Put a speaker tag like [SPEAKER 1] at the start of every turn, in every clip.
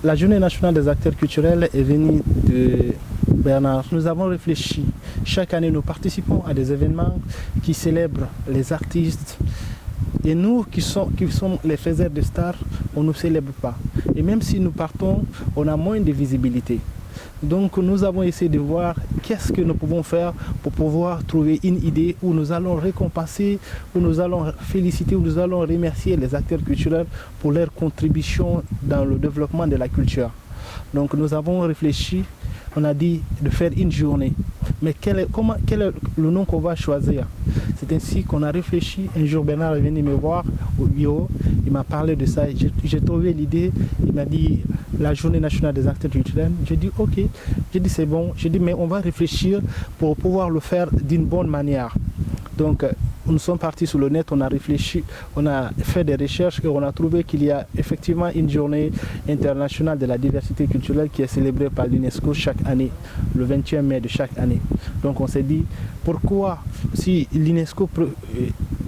[SPEAKER 1] La Journée nationale des acteurs culturels est venue de Bernard. Nous avons réfléchi. Chaque année, nous participons à des événements qui célèbrent les artistes. Et nous qui sommes les faiseurs de stars, on ne nous célèbre pas. Et même si nous partons, on a moins de visibilité. Donc nous avons essayé de voir qu'est-ce que nous pouvons faire pour pouvoir trouver une idée où nous allons récompenser, où nous allons féliciter, où nous allons remercier les acteurs culturels pour leur contribution dans le développement de la culture. Donc nous avons réfléchi, on a dit de faire une journée. Mais quel est le nom qu'on va choisir? C'est ainsi qu'on a réfléchi. Un jour, Bernard est venu me voir au bureau, il m'a parlé de ça. J'ai trouvé l'idée, il m'a dit la Journée nationale des acteurs culturels. J'ai dit ok, j'ai dit c'est bon, j'ai dit mais on va réfléchir pour pouvoir le faire d'une bonne manière. Donc nous sommes partis sur le net, on a réfléchi, on a fait des recherches et on a trouvé qu'il y a effectivement une journée internationale de la diversité culturelle qui est célébrée par l'UNESCO chaque année, le 21 mai de chaque année. Donc on s'est dit, pourquoi si l'UNESCO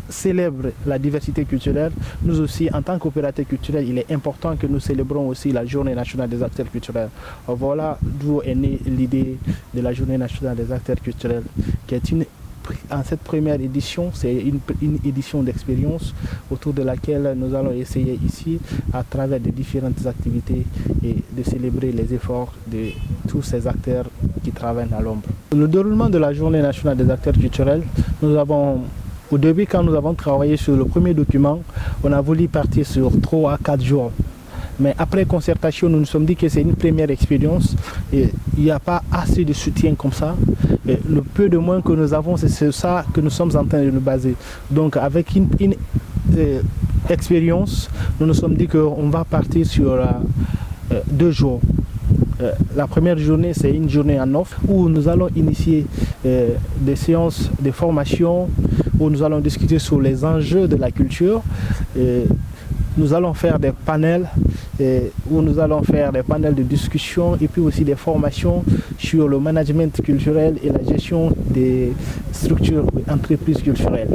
[SPEAKER 1] célèbre la diversité culturelle, nous aussi en tant qu'opérateur culturel, il est important que nous célébrons aussi la Journée nationale des acteurs culturels. Voilà d'où est née l'idée de la Journée nationale des acteurs culturels, qui est en cette première édition, c'est une édition d'expérience autour de laquelle nous allons essayer ici, à travers de différentes activités, et de célébrer les efforts de tous ces acteurs qui travaillent à l'ombre. Le déroulement de la Journée nationale des acteurs culturels, au début, quand nous avons travaillé sur le premier document, on a voulu partir sur 3 à 4 jours. Mais après concertation, nous nous sommes dit que c'est une première expérience et il n'y a pas assez de soutien comme ça. Et le peu de moins que nous avons, c'est ça que nous sommes en train de nous baser. Donc avec une expérience, nous nous sommes dit qu'on va partir sur 2 jours. La première journée, c'est une journée en off où nous allons initier des séances de formation, où nous allons discuter sur les enjeux de la culture. Nous allons faire des panels où nous allons faire des panels de discussion et puis aussi des formations sur le management culturel et la gestion des structures d'entreprises culturelles.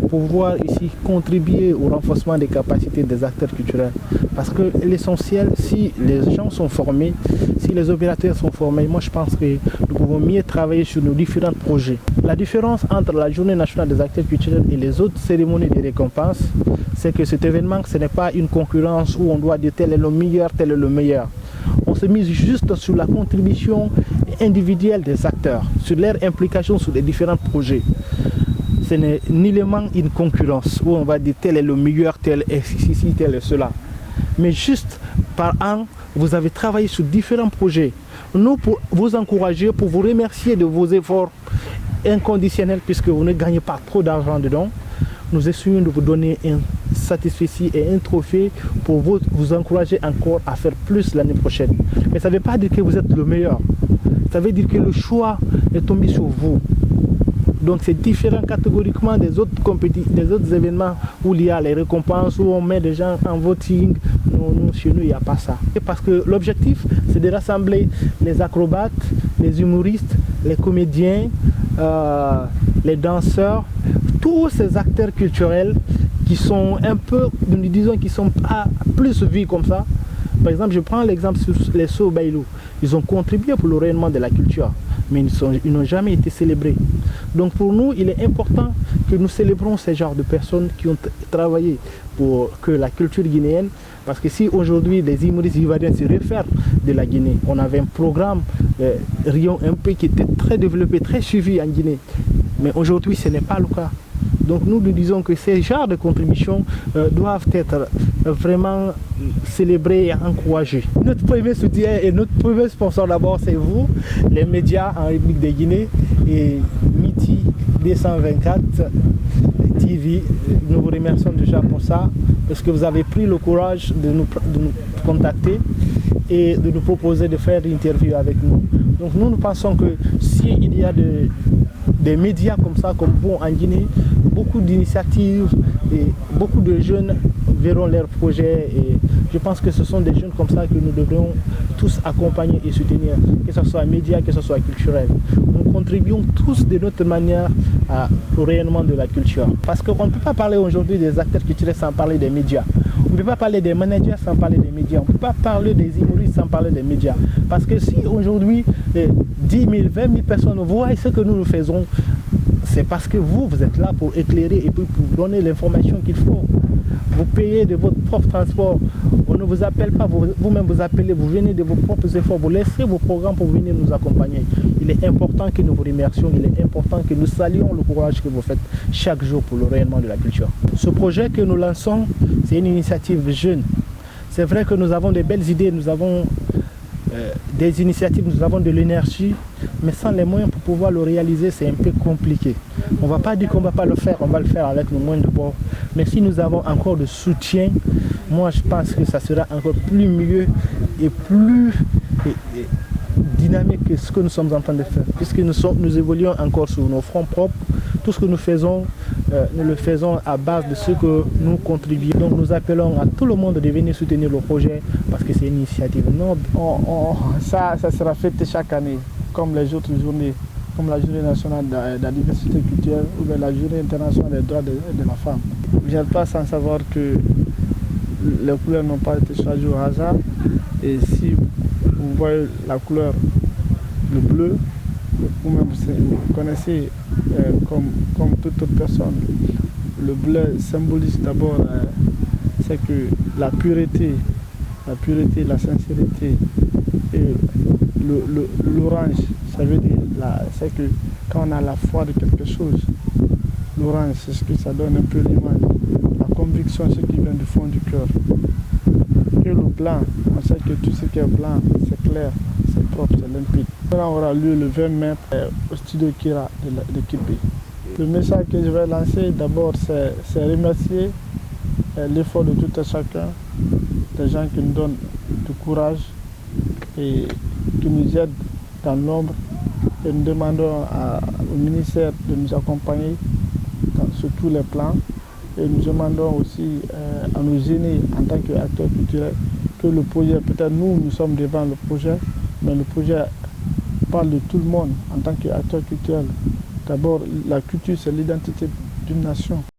[SPEAKER 1] Pour pouvoir ici contribuer au renforcement des capacités des acteurs culturels. Parce que l'essentiel, si les gens sont formés, si les opérateurs sont formés, moi je pense que nous pouvons mieux travailler sur nos différents projets. La différence entre la Journée nationale des acteurs culturels et les autres cérémonies de récompense, c'est que cet événement, ce n'est pas une concurrence où on doit dire tel est le meilleur, tel est le meilleur. On se mise juste sur la contribution individuelle des acteurs, sur leur implication sur les différents projets. Ce n'est nullement une concurrence où on va dire tel est le meilleur, tel est ceci, tel est cela. Mais juste par an, vous avez travaillé sur différents projets. Nous, pour vous encourager, pour vous remercier de vos efforts inconditionnels, puisque vous ne gagnez pas trop d'argent dedans, nous essayons de vous donner un satisfecit et un trophée pour vous encourager encore à faire plus l'année prochaine. Mais ça ne veut pas dire que vous êtes le meilleur. Ça veut dire que le choix est tombé sur vous. Donc c'est différent catégoriquement des autres événements où il y a les récompenses, où on met des gens en voting. Non, chez nous, il n'y a pas ça. Et parce que l'objectif, c'est de rassembler les acrobates, les humoristes, les comédiens, les danseurs, tous ces acteurs culturels qui sont un peu, nous disons, qui sont pas plus vus comme ça. Par exemple, je prends l'exemple sur les Sow Bailou. Ils ont contribué pour le rayonnement de la culture, mais ils n'ont jamais été célébrés. Donc pour nous, il est important que nous célébrons ces genres de personnes qui ont travaillé pour que la culture guinéenne, parce que si aujourd'hui les humoristes ivoiriens se réfèrent de la Guinée, on avait un programme Rion MP qui était très développé, très suivi en Guinée, mais aujourd'hui ce n'est pas le cas. Donc nous disons que ces genres de contributions doivent être vraiment célébrés et encouragés. Notre premier soutien et notre premier sponsor d'abord, c'est vous, les médias en République de Guinée et Miti 224 TV. Nous vous remercions déjà pour ça, parce que vous avez pris le courage de nous contacter et de nous proposer de faire l'interview avec nous. Donc nous pensons que s'il y a des médias comme ça, comme vous en Guinée, beaucoup d'initiatives et beaucoup de jeunes verront leurs projets, et je pense que ce sont des jeunes comme ça que nous devrions tous accompagner et soutenir, que ce soit médias, que ce soit culturel. Nous contribuons tous de notre manière au rayonnement de la culture. Parce qu'on ne peut pas parler aujourd'hui des acteurs culturels sans parler des médias. ne peut pas parler des managers sans parler des médias. On ne peut pas parler des humoristes sans parler des médias. Parce que si aujourd'hui 10 000, 20 000 personnes voient ce que nous faisons, c'est parce que vous êtes là pour éclairer et pour donner l'information qu'il faut. Vous payez de votre propre transport. On ne vous appelle pas, vous-même vous appelez, vous venez de vos propres efforts, vous laissez vos programmes pour venir nous accompagner. Il est important que nous vous remercions, il est important que nous saluons le courage que vous faites chaque jour pour le rayonnement de la culture. Ce projet que nous lançons, c'est une initiative jeune. C'est vrai que nous avons de belles idées, nous avons des initiatives, nous avons de l'énergie, mais sans les moyens pour pouvoir le réaliser, c'est un peu compliqué. On ne va pas dire qu'on ne va pas le faire, on va le faire avec nos moyens de bord. Mais si nous avons encore de soutien, moi je pense que ça sera encore plus mieux et plus dynamique que ce que nous sommes en train de faire. Puisque nous évoluons encore sur nos fronts propres, tout ce que nous faisons, nous le faisons à base de ce que nous contribuons. Donc nous appelons à tout le monde de venir soutenir le projet parce que c'est une initiative noble.
[SPEAKER 2] Ça sera fait chaque année, comme les autres journées, comme la journée nationale de la diversité culturelle ou bien la journée internationale des droits de la femme. Vous n'êtes pas sans savoir que les couleurs n'ont pas été choisies au hasard. Et si vous voyez la couleur, le bleu, vous-même vous connaissez comme toute autre personne, le bleu symbolise d'abord c'est que la pureté, la sincérité. Et l'orange, ça veut dire, c'est que quand on a la foi de quelque chose, l'orange, c'est ce que ça donne un peu l'image. La conviction, c'est ce qui vient du fond du cœur. Et le blanc, on sait que tout ce qui est blanc, c'est clair, c'est propre, c'est limpide. Ça aura lieu le 20 mai au studio Kira de Kipé. Le message que je vais lancer, d'abord, c'est remercier l'effort de tout et chacun, des gens qui nous donnent du courage et qui nous aident dans l'ombre. Et nous demandons au ministère de nous accompagner sur tous les plans. Et nous demandons aussi à nos aînés en tant qu'acteurs culturels que le projet, peut-être nous sommes devant le projet, mais le projet parle de tout le monde en tant qu'acteurs culturels. D'abord, la culture, c'est l'identité d'une nation.